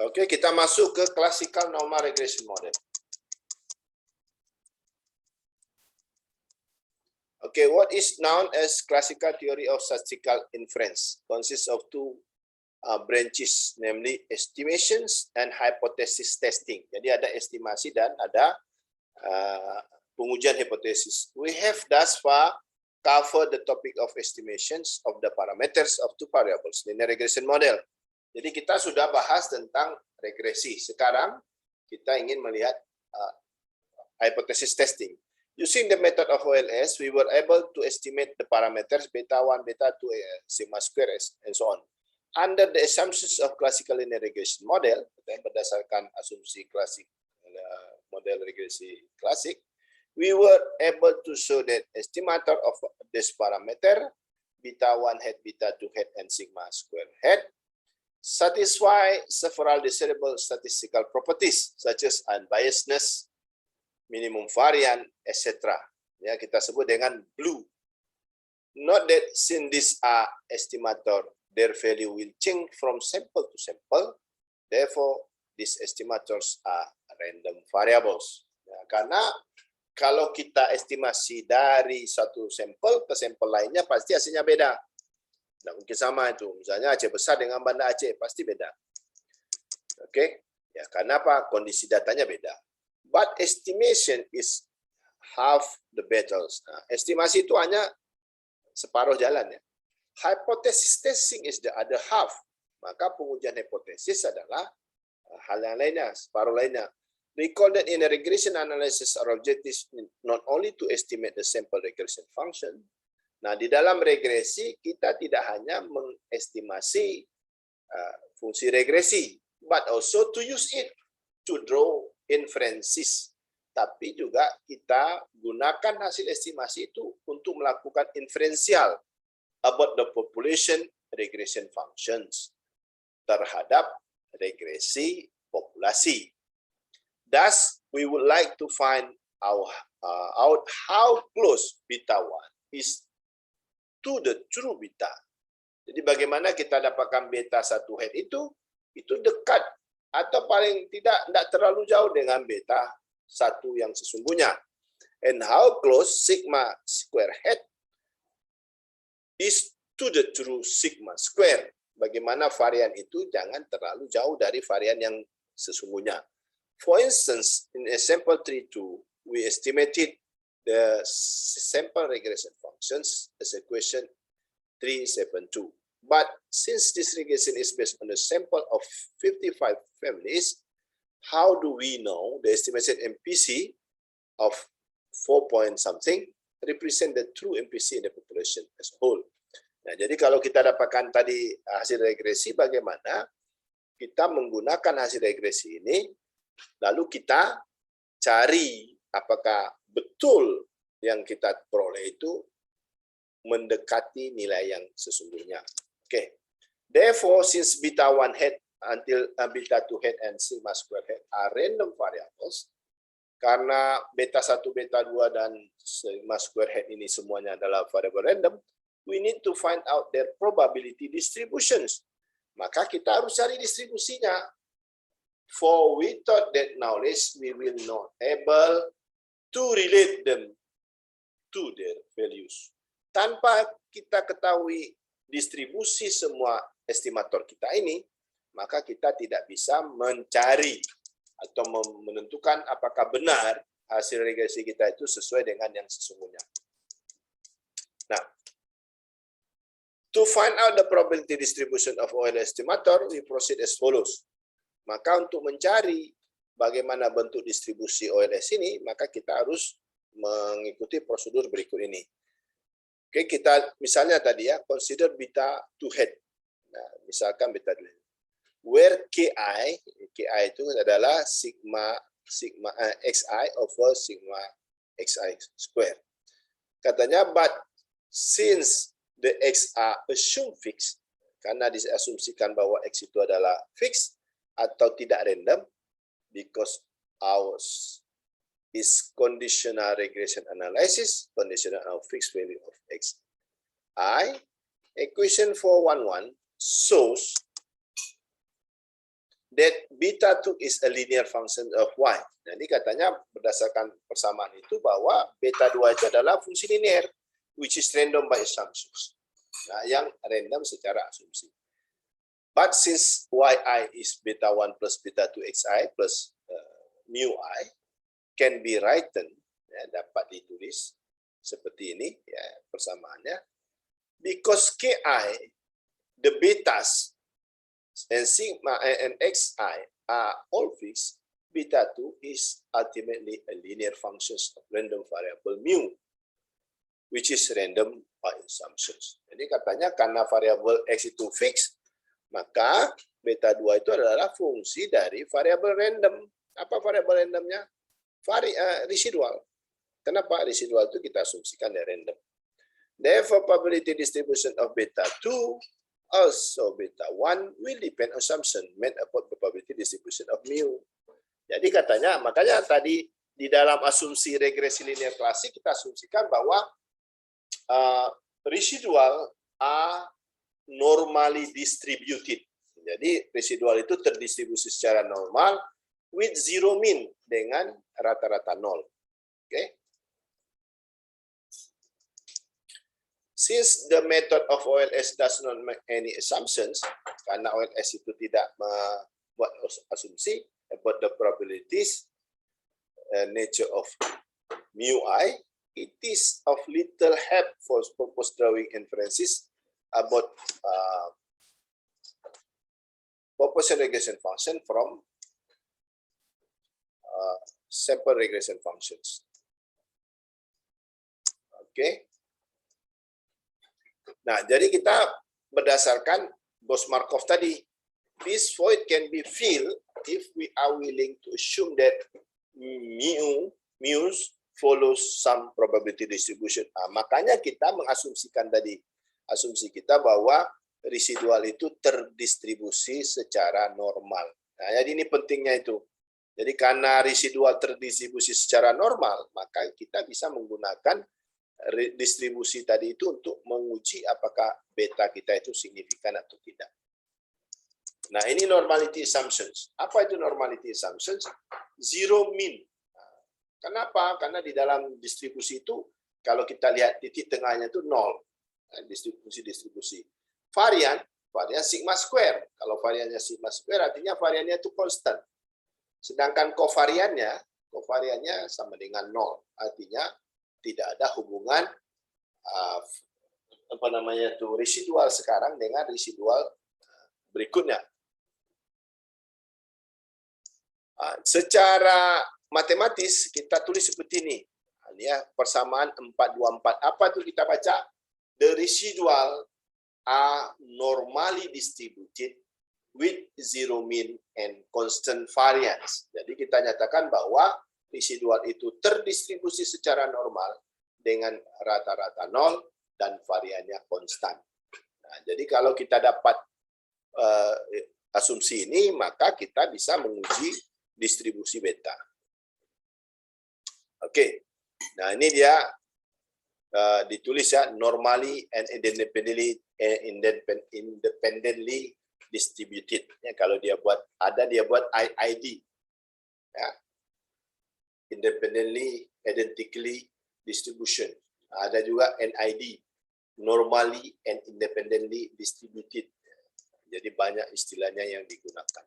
Oke, kita masuk ke classical normal regression model. Okay, what is known as classical theory of statistical inference consists of two branches, namely estimations and hypothesis testing. Jadi ada estimasi dan ada pengujian hipotesis. We have thus far covered the topic of estimations of the parameters of two variables linear regression model. Jadi kita sudah bahas tentang regresi. Sekarang kita ingin melihat hypothesis testing. Using the method of OLS, we were able to estimate the parameters beta 1, beta 2, sigma square, and so on. Under the assumptions of classical linear regression model, berdasarkan asumsi klasik model regresi klasik, we were able to show that estimator of this parameter, beta 1 hat, beta 2 hat, and sigma square hat, satisfy several desirable statistical properties such as unbiasedness, minimum varian, etc. Ya, kita sebut dengan blue. Note that since these are estimator, their value will change from sample to sample. Therefore, these estimators are random variables. Ya, karena kalau kita estimasi dari satu sampel ke sampel lainnya, pasti hasilnya beda. Nah, mungkin sama itu. Misalnya Aceh besar dengan Banda Aceh, pasti beda. Oke? Ya, karena apa? Kondisi datanya beda. But estimation is half the battles. Nah, estimasi itu hanya separuh jalan ya. Hypothesis testing is the other half. Maka pengujian hipotesis adalah hal yang lainnya, separuh lainnya. Recall that in a regression analysis, our objective is not only to estimate the sample regression function. Nah, di dalam regresi kita tidak hanya mengestimasi fungsi regresi, but also to use it to draw inferences. Tapi juga kita gunakan hasil estimasi itu untuk melakukan inferensial about the population regression functions terhadap regresi populasi. Thus, we would like to find out how close beta 1 is to the true beta. Jadi bagaimana kita dapatkan beta 1 hat itu dekat atau paling tidak terlalu jauh dengan beta 1 yang sesungguhnya. And how close sigma square hat is to the true sigma square. Bagaimana varian itu jangan terlalu jauh dari varian yang sesungguhnya. For instance, in example 3.2, we estimated the sample regression functions as equation 372. But since this regression is based on a sample of 55 families, how do we know the estimated MPC of 4 point something represent the true MPC in the population as a whole? Nah, jadi kalau kita dapatkan tadi hasil regresi, bagaimana kita menggunakan hasil regresi ini, lalu kita cari apakah betul yang kita peroleh itu mendekati nilai yang sesungguhnya. Okay. Therefore, since beta 1 hat until beta 2 hat and sigma square hat are random variables, karena beta 1, beta 2 dan sigma square hat ini semuanya adalah variable random, we need to find out their probability distributions. Maka kita harus cari distribusinya. For without that knowledge, we will not able to relate them to their values. Tanpa kita ketahui distribusi semua estimator kita ini, maka kita tidak bisa mencari atau menentukan apakah benar hasil regresi kita itu sesuai dengan yang sesungguhnya. Nah, to find out the probability distribution of OL estimator, we proceed as follows. Maka untuk mencari bagaimana bentuk distribusi OLS ini, maka kita harus mengikuti prosedur berikut ini. Oke, kita misalnya tadi ya, consider beta 2 hat. Nah, misalkan beta 2 hat. Where KI itu adalah sigma XI over sigma XI square. Katanya, but since the X are assumed fixed, karena diasumsikan bahwa X itu adalah fixed atau tidak random, because ours is conditional regression analysis, conditional of fixed value of Xi, equation 411 shows that beta 2 is a linear function of y. Jadi katanya berdasarkan persamaan itu bahwa beta 2 itu adalah fungsi linear, which is random by assumptions. Nah, yang random secara asumsi. But since yi is beta 1 plus beta 2 xi plus mu I can be written, ya, dapat ditulis seperti ini, ya, persamaannya. Because ki, the betas and sigma and xi are all fixed, beta 2 is ultimately a linear function of random variable mu, which is random by assumptions. Jadi katanya karena variabel x itu fix, maka beta 2 itu adalah fungsi dari variabel random. Apa variabel randomnya? Residual. Kenapa residual itu kita asumsikan dari random? Therefore, probability distribution of beta 2 also beta 1 will depend on assumption made about the probability distribution of mu. Jadi katanya, makanya tadi di dalam asumsi regresi linear klasik kita asumsikan bahwa residual are normally distributed. Jadi residual itu terdistribusi secara normal with zero mean, dengan rata-rata nol. Oke. Since the method of OLS does not make any assumptions, karena OLS itu tidak membuat asumsi about the probabilities, nature of mu I, it is of little help for purpose drawing inferences about Population regression function from sample regression functions. Oke. Nah, jadi kita berdasarkan Bose-Markov tadi, this void can be filled if we are willing to assume that mu follows some probability distribution. Nah, makanya kita mengasumsikan tadi, asumsi kita bahwa residual itu terdistribusi secara normal. Nah, jadi ini pentingnya itu. Jadi karena residual terdistribusi secara normal, maka kita bisa menggunakan distribusi tadi itu untuk menguji apakah beta kita itu signifikan atau tidak. Nah, ini normality assumptions. Apa itu normality assumptions? Zero mean. Kenapa? Karena di dalam distribusi itu, kalau kita lihat titik tengahnya itu nol. Distribusi. Varian sigma square. Kalau variannya sigma square, artinya variannya itu constant. Sedangkan kovariannya sama dengan nol. Artinya tidak ada hubungan residual sekarang dengan residual berikutnya. Secara matematis kita tulis seperti ini. Ini ya, persamaan 424. Apa itu kita baca? The residual are normally distributed with zero mean and constant variance. Jadi kita nyatakan bahwa residual itu terdistribusi secara normal dengan rata-rata nol dan variannya konstan. Nah, jadi kalau kita dapat asumsi ini, maka kita bisa menguji distribusi beta. Oke, nah ini dia ditulis ya, normally and independently distributed. Ya, kalau dia buat IID, ya, independently, identically distribution. Ada juga NID, normally and independently distributed. Jadi banyak istilahnya yang digunakan.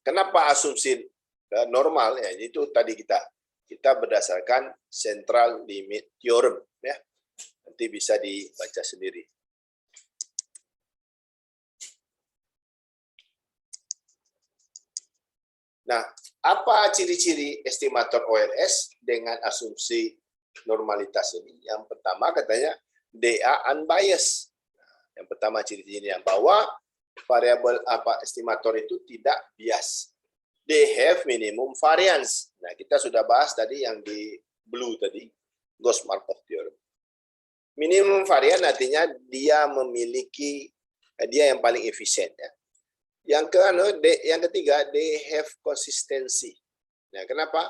Kenapa asumsi normal? Ya, itu tadi kita berdasarkan central limit theorem, ya. Nanti bisa dibaca sendiri. Nah, apa ciri-ciri estimator OLS dengan asumsi normalitas ini? Yang pertama katanya they are unbiased. Yang pertama ciri-cirinya bahwa variabel estimator itu tidak bias. They have minimum variance. Nah, kita sudah bahas tadi yang di blue tadi, Gauss-Markov theorem. Minimum variance artinya dia yang paling efisien, ya. Yang ketiga, they have consistency. Nah, kenapa?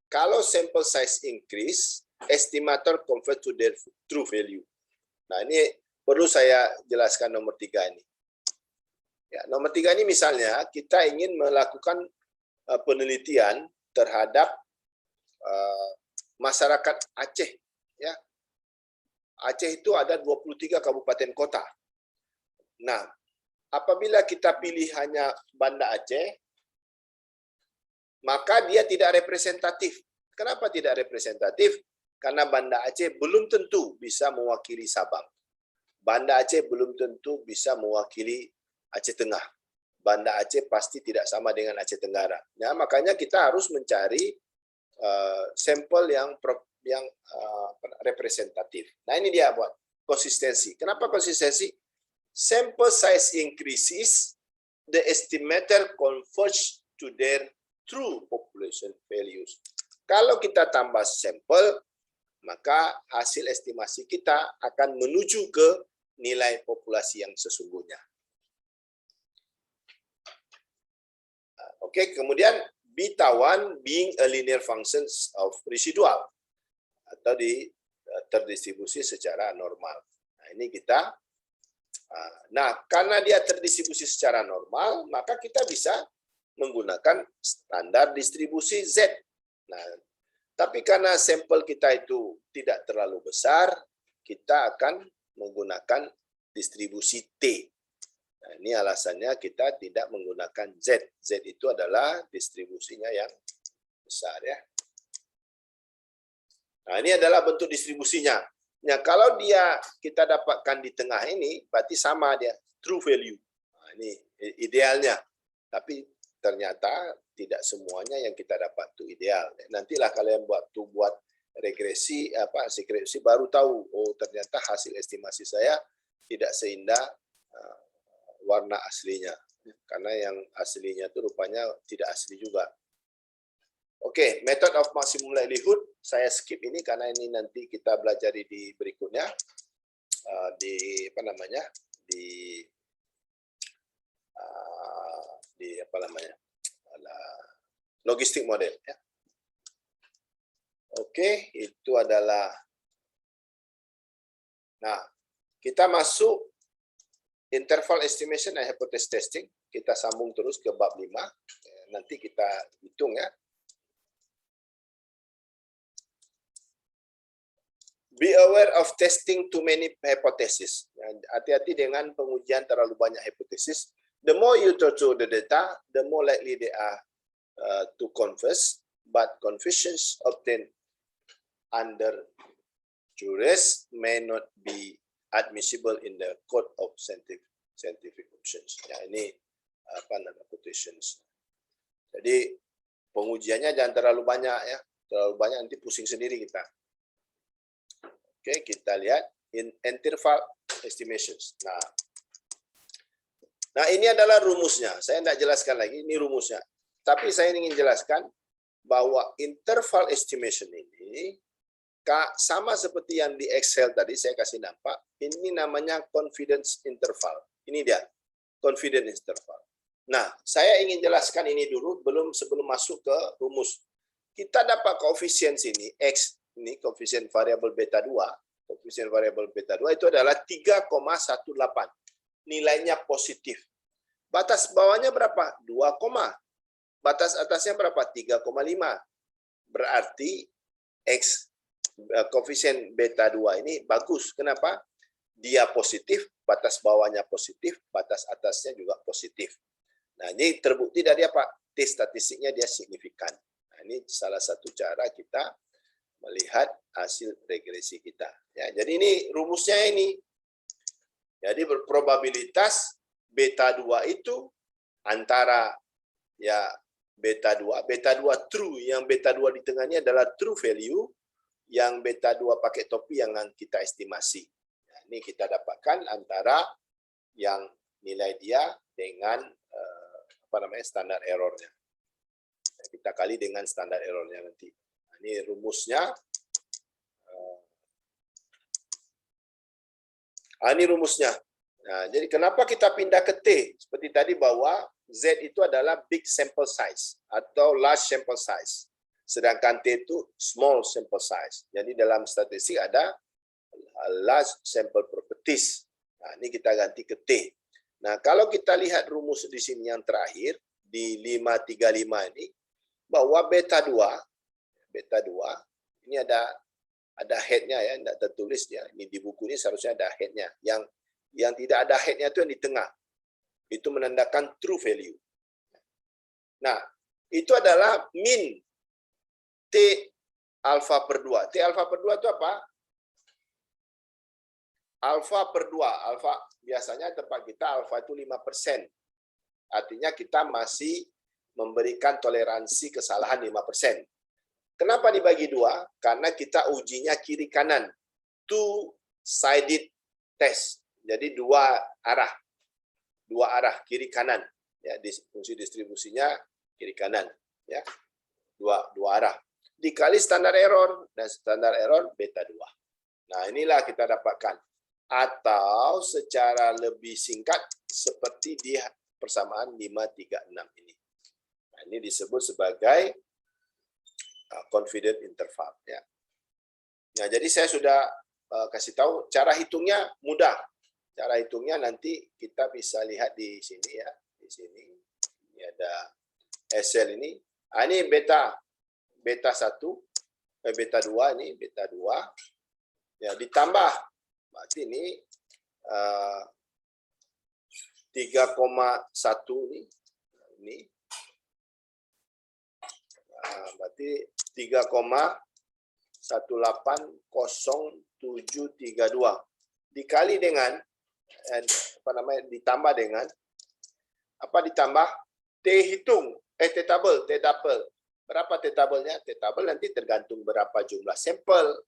Kalau sample size increase, estimator convert to their true value. Nah, ini perlu saya jelaskan nomor 3 ini. Ya, nomor 3 ini misalnya kita ingin melakukan penelitian terhadap masyarakat Aceh. Ya, Aceh itu ada 23 kabupaten kota. Nah, apabila kita pilih hanya Banda Aceh, maka dia tidak representatif. Kenapa tidak representatif? Karena Banda Aceh belum tentu bisa mewakili Sabang. Banda Aceh belum tentu bisa mewakili Aceh Tengah. Banda Aceh pasti tidak sama dengan Aceh Tenggara. Nah, makanya kita harus mencari sampel yang representatif. Nah, ini dia buat konsistensi. Kenapa konsistensi? Sample size increases, the estimator converge to their true population values. Kalau kita tambah sampel, maka hasil estimasi kita akan menuju ke nilai populasi yang sesungguhnya. Oke, kemudian beta 1 being a linear function of residual atau terdistribusi secara normal. Nah, ini kita karena dia terdistribusi secara normal, maka kita bisa menggunakan standar distribusi Z. Nah, tapi karena sampel kita itu tidak terlalu besar, kita akan menggunakan distribusi T. Nah, ini alasannya kita tidak menggunakan Z. Z itu adalah distribusinya yang besar, ya. Nah, ini adalah bentuk distribusinya. Nah, kalau kita dapatkan di tengah ini, berarti sama dia, true value. Nah, ini idealnya. Tapi ternyata tidak semuanya yang kita dapat itu ideal. Nantilah kalian buat regresi, sekresi, baru tahu, oh ternyata hasil estimasi saya tidak seindah warna aslinya. Karena yang aslinya itu rupanya tidak asli juga. Oke, method of maximum likelihood, saya skip ini karena ini nanti kita belajar di berikutnya, logistik model. Ya. Oke, itu adalah. Nah, kita masuk interval estimation and hypothesis testing. Kita sambung terus ke bab 5. Nanti kita hitung, ya. Be aware of testing too many hypotheses. Hati-hati dengan pengujian terlalu banyak hipotesis. The more you torture the data, the more likely they are to converge, but confessions obtained under duress may not be admissible in the code of scientific options. Ya, ini quotations. Jadi pengujiannya jangan terlalu banyak, ya. Terlalu banyak nanti pusing sendiri kita. Oke, kita lihat interval estimations. Nah, ini adalah rumusnya. Saya tidak jelaskan lagi, ini rumusnya. Tapi saya ingin jelaskan bahwa interval estimation ini sama seperti yang di Excel tadi, saya kasih nampak. Ini namanya confidence interval. Ini dia, confidence interval. Nah, saya ingin jelaskan ini dulu sebelum masuk ke rumus. Kita dapat koefisien sini, X, ini koefisien variabel beta 2. Koefisien variabel beta 2 itu adalah 3,18. Nilainya positif. Batas bawahnya berapa? 2, batas atasnya berapa? 3,5. Berarti X, koefisien beta 2 ini bagus. Kenapa? Dia positif, batas bawahnya positif, batas atasnya juga positif. Nah, ini terbukti dari apa? T statistiknya dia signifikan. Nah, ini salah satu cara kita melihat hasil regresi kita. Ya, jadi ini rumusnya ini. Jadi probabilitas beta 2 itu antara ya beta 2 true, yang beta 2 di tengahnya adalah true value, yang beta 2 pakai topi yang kita estimasi. Nah, ini kita dapatkan antara yang nilai dia dengan standar errornya. Kita kali dengan standar errornya nanti. Nah, ini rumusnya. Ini rumusnya. Nah, jadi kenapa kita pindah ke T? Seperti tadi bahwa Z itu adalah big sample size atau large sample size. Sedangkan T itu small sample size. Jadi dalam statistik ada large sample properties. Nah, ini kita ganti ke T. Nah, kalau kita lihat rumus di sini yang terakhir di 535 ini, bahwa beta 2 ini ada head-nya ya, tidak tertulis ya. Ini di buku ini seharusnya ada head-nya. Yang tidak ada head-nya itu yang di tengah. Itu menandakan true value. Nah, itu adalah min T alfa per 2. T alfa per 2 itu apa? Alfa per 2. Alfa biasanya tempat kita alfa itu 5%. Artinya kita masih memberikan toleransi kesalahan 5%. Kenapa dibagi 2? Karena kita ujinya kiri kanan. Two-sided test. Jadi dua arah kiri kanan. Ya, fungsi distribusinya kiri kanan. Ya, dua arah. Dikali standar error, dan standar error beta 2. Nah, inilah kita dapatkan. Atau secara lebih singkat seperti di persamaan 536 ini. Nah, ini disebut sebagai confident interval ya. Nah, jadi saya sudah kasih tahu cara hitungnya mudah. Cara hitungnya nanti kita bisa lihat di sini ya. Di sini ini ada SL ini. Ini beta 1, beta 2 ini beta 2. Ya, ditambah berarti ini 3,1 ini. Berarti 3,1800732 dikali dengan ditambah dengan ditambah T hitung T tabel. Berapa T tabelnya? T tabel nanti tergantung berapa jumlah sampel,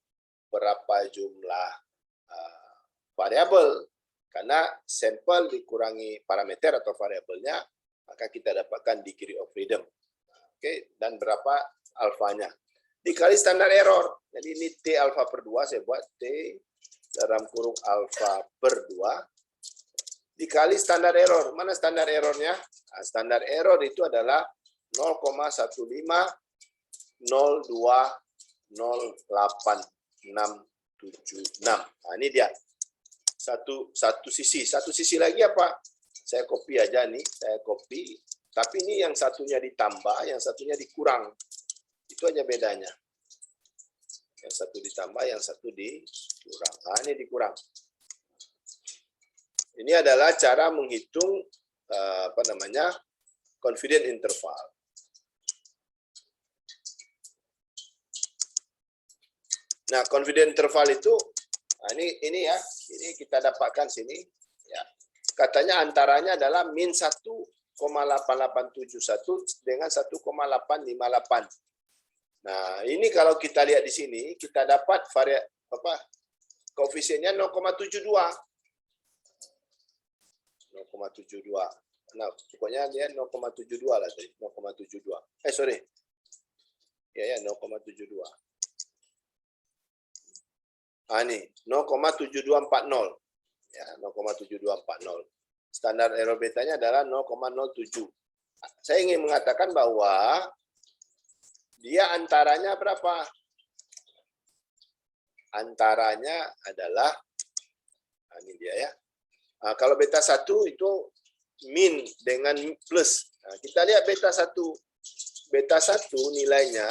berapa jumlah variabel. Karena sampel dikurangi parameter atau variabelnya, maka kita dapatkan degree of freedom. Oke, dan berapa alfanya. Dikali standar error. Jadi ini T alfa per 2, saya buat T dalam kurung alfa per 2. Dikali standar error. Mana standar errornya? Nah, standar error itu adalah 0,150808676. Nah, ini dia. Satu sisi. Satu sisi lagi apa? Saya copy aja nih. Saya copy. Tapi ini yang satunya ditambah, yang satunya dikurang. Itu aja bedanya. Yang satu ditambah, yang satu dikurang. Nah, ini dikurang. Ini adalah cara menghitung confident interval. Nah, confident interval itu ini ya, ini kita dapatkan sini ya. Katanya antaranya adalah min 1,8871 dengan 1,858. Nah, ini kalau kita lihat di sini, kita dapat koefisiennya 0,72. 0,72. Nah, pokoknya dia 0,72 lah tadi, 0,72. Sorry. Ya, 0,72. Ini 0,7240. Ya, 0,7240. Standar error betanya adalah 0,07. Saya ingin mengatakan bahwa dia antaranya berapa? Antaranya adalah ini dia ya. Kalau beta 1 itu min dengan plus. Nah, kita lihat beta 1. Beta 1 nilainya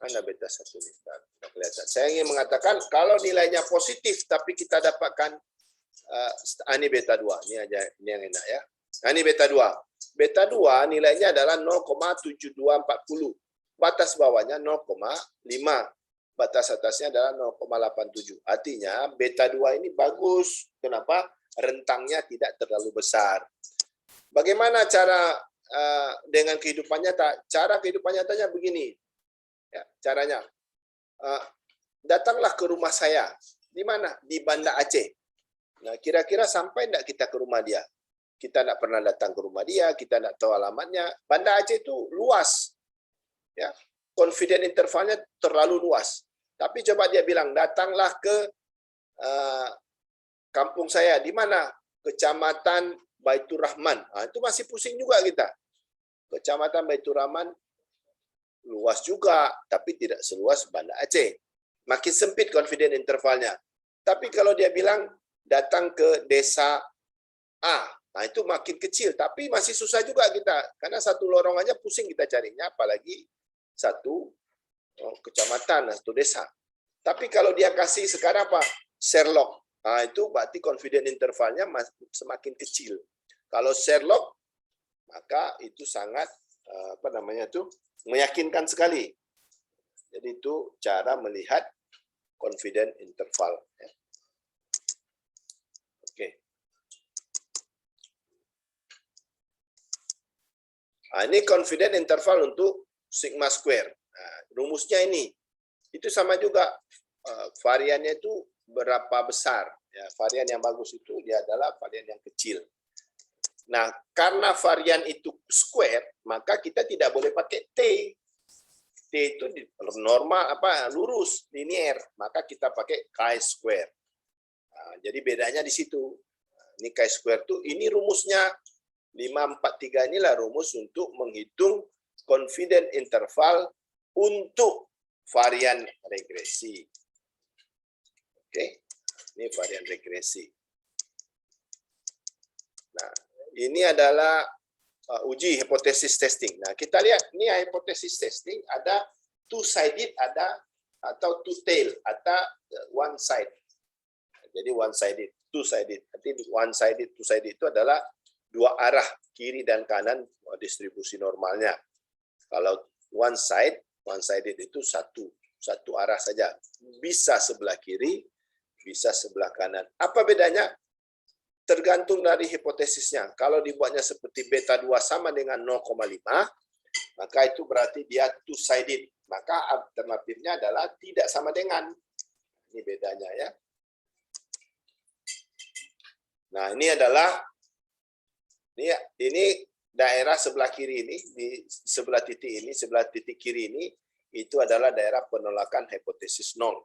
mana beta 1 ini? Tidak kelihatan. Saya ingin mengatakan kalau nilainya positif tapi kita dapatkan ini beta 2. Ini aja, ini yang enak ya. Ini beta 2. Beta 2 nilainya adalah 0,7240. Batas bawahnya 0,5. Batas atasnya adalah 0,87. Artinya beta 2 ini bagus. Kenapa? Rentangnya tidak terlalu besar. Bagaimana cara dengan kehidupan nyata? Cara kehidupan nyatanya begini. Ya, caranya. Datanglah ke rumah saya. Di mana? Di Banda Aceh. Nah, kira-kira sampai enggak kita ke rumah dia? Kita enggak pernah datang ke rumah dia, kita enggak tahu alamatnya. Banda Aceh itu luas. Ya, confident intervalnya terlalu luas. Tapi coba dia bilang, datanglah ke kampung saya. Di mana? Kecamatan Baitur Rahman. Itu masih pusing juga kita. Kecamatan Baitur Rahman luas juga, tapi tidak seluas Banda Aceh. Makin sempit confidence intervalnya. Tapi kalau dia bilang datang ke desa A, nah itu makin kecil, tapi masih susah juga kita, karena satu lorong aja pusing kita carinya, apalagi satu kecamatan, satu desa. Tapi kalau dia kasih sekarang apa? Sherlock, nah itu berarti confidence intervalnya semakin kecil. Kalau Sherlock, maka itu sangat meyakinkan sekali. Jadi itu cara melihat confidence interval. Oke. Nah, ini confidence interval untuk sigma square. Nah, rumusnya ini. Itu sama juga variannya itu berapa besar. Ya, varian yang bagus itu dia adalah varian yang kecil. Nah, karena varian itu square, maka kita tidak boleh pakai T. T itu normal lurus, linier, maka kita pakai chi-square. Nah, jadi bedanya di situ. Ini chi-square itu ini rumusnya 543 inilah rumus untuk menghitung confidence interval untuk varian regresi. Oke. Ini varian regresi. Nah, ini adalah uji hipotesis testing. Nah, kita lihat ini hipotesis testing ada two-sided atau two-tail atau one-side. Jadi one-sided, two-sided. Nanti one-sided, two-sided itu adalah dua arah kiri dan kanan distribusi normalnya. Kalau one-sided itu satu arah saja. Bisa sebelah kiri, bisa sebelah kanan. Apa bedanya? Tergantung dari hipotesisnya. Kalau dibuatnya seperti beta 2 sama dengan 0,5, maka itu berarti dia two-sided. Maka alternatifnya adalah tidak sama dengan. Ini bedanya ya. Nah, ini adalah ini daerah sebelah kiri ini, di sebelah titik ini, sebelah titik kiri ini, itu adalah daerah penolakan hipotesis 0.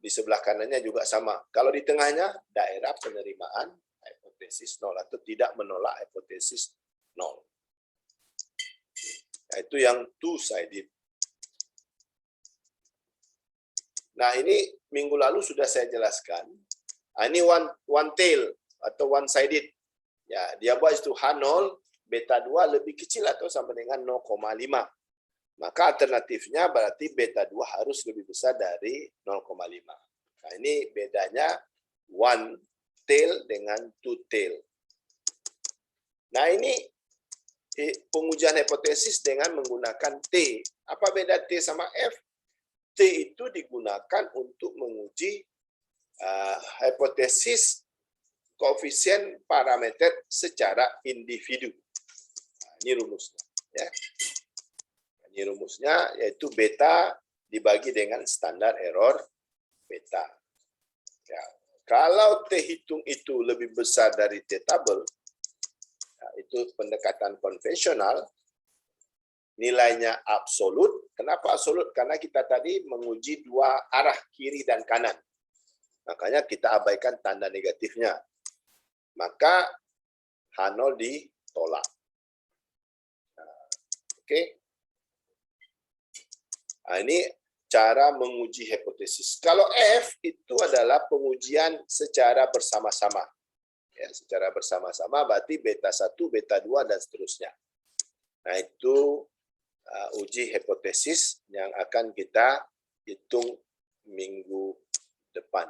Di sebelah kanannya juga sama. Kalau di tengahnya, daerah penerimaan hipotesis 0 atau tidak menolak hipotesis 0. Nah, itu yang two-sided. Nah, ini minggu lalu sudah saya jelaskan. Nah, ini one tail atau one-sided. Ya, dia buat itu H0, beta 2 lebih kecil atau sama dengan 0,5. Maka alternatifnya berarti beta 2 harus lebih besar dari 0,5. Nah, ini bedanya one tail dengan two tail. Nah, ini pengujian hipotesis dengan menggunakan T. Apa beda T sama F? T itu digunakan untuk menguji hipotesis koefisien parameter secara individu. Nah, ini rumusnya. Ya. Ini rumusnya yaitu beta dibagi dengan standar error beta. Ya. Kalau T hitung itu lebih besar dari T tabel, ya, itu pendekatan konvensional, nilainya absolut. Kenapa absolut? Karena kita tadi menguji dua arah kiri dan kanan. Makanya kita abaikan tanda negatifnya. Maka H0 ditolak. Nah, oke. Nah, ini cara menguji hipotesis. Kalau F itu adalah pengujian secara bersama-sama. Ya, secara bersama-sama berarti beta 1, beta 2, dan seterusnya. Nah, itu uji hipotesis yang akan kita hitung minggu depan.